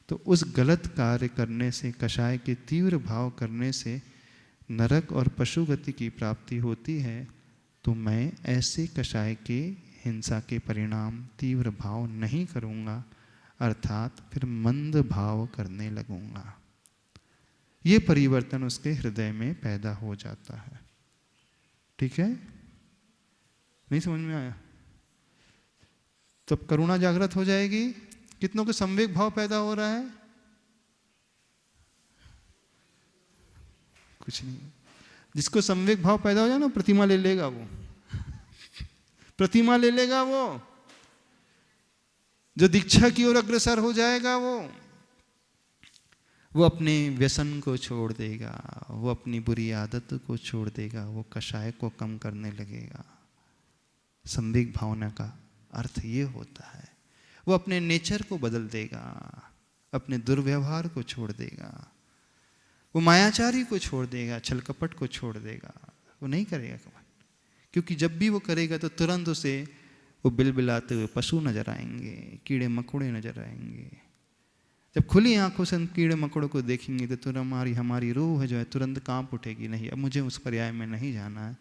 तो उस गलत कार्य करने से, कषाय के तीव्र भाव करने से नरक और पशु गति की प्राप्ति होती है। तो मैं ऐसे कषाय के, हिंसा के परिणाम तीव्र भाव नहीं करूँगा, अर्थात फिर मंद भाव करने लगूंगा। ये परिवर्तन उसके हृदय में पैदा हो जाता है। ठीक है? नहीं समझ में आया? तब करुणा जागृत हो जाएगी। कितनों के संवेग भाव पैदा हो रहा है? कुछ नहीं। जिसको संवेग भाव पैदा हो जाए ना, प्रतिमा ले लेगा वो। प्रतिमा ले लेगा वो। जो दीक्षा की ओर अग्रसर हो जाएगा वो अपने व्यसन को छोड़ देगा, वो अपनी बुरी आदत को छोड़ देगा, वो कषाय को कम करने लगेगा। संवेग भावना का अर्थ ये होता है, वो अपने नेचर को बदल देगा, अपने दुर्व्यवहार को छोड़ देगा, वो मायाचारी को छोड़ देगा, छल कपट को छोड़ देगा। वो नहीं करेगा कमाल, क्योंकि जब भी वो करेगा तो तुरंत उसे वो बिलबिलाते हुए पशु नजर आएंगे, कीड़े मकोड़े नजर आएंगे। जब खुली आंखों से उन कीड़े मकोड़ों को देखेंगे तो तुरंत हमारी रूह जो है तुरंत कांप उठेगी, नहीं अब मुझे उस पर्याय में नहीं जाना है।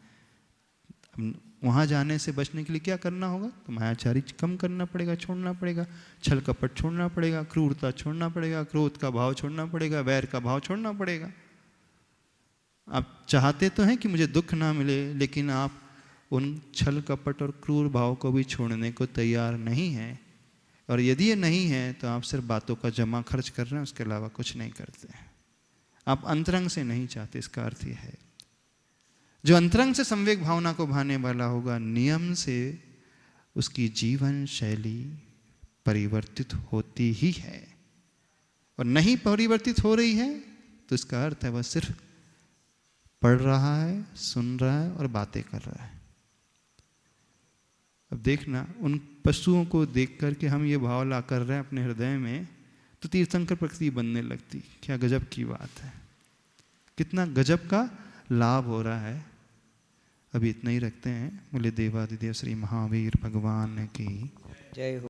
अब वहाँ जाने से बचने के लिए क्या करना होगा? तो मायाचारी कम करना पड़ेगा, छोड़ना पड़ेगा, छल कपट छोड़ना पड़ेगा, क्रूरता छोड़ना पड़ेगा, क्रोध का भाव छोड़ना पड़ेगा, वैर का भाव छोड़ना पड़ेगा। आप चाहते तो हैं कि मुझे दुख ना मिले, लेकिन आप उन छल कपट और क्रूर भाव को भी छोड़ने को तैयार नहीं है। और यदि ये नहीं है तो आप सिर्फ बातों का जमा खर्च कर रहे हैं, उसके अलावा कुछ नहीं करते हैं। आप अंतरंग से नहीं चाहते, इसका अर्थ यह है। जो अंतरंग से संवेग भावना को भाने वाला होगा, नियम से उसकी जीवन शैली परिवर्तित होती ही है। और नहीं परिवर्तित हो रही है तो इसका अर्थ है वह सिर्फ पढ़ रहा है, सुन रहा है और बातें कर रहा है। अब देखना, उन पशुओं को देख करके हम ये भाव ला कर रहे हैं अपने हृदय में, तो तीर्थंकर प्रकृति बनने लगती। क्या गजब की बात है, कितना गजब का लाभ हो रहा है। अभी इतना ही रखते हैं। बोले देवादिदेव श्री महावीर भगवान की जय हो।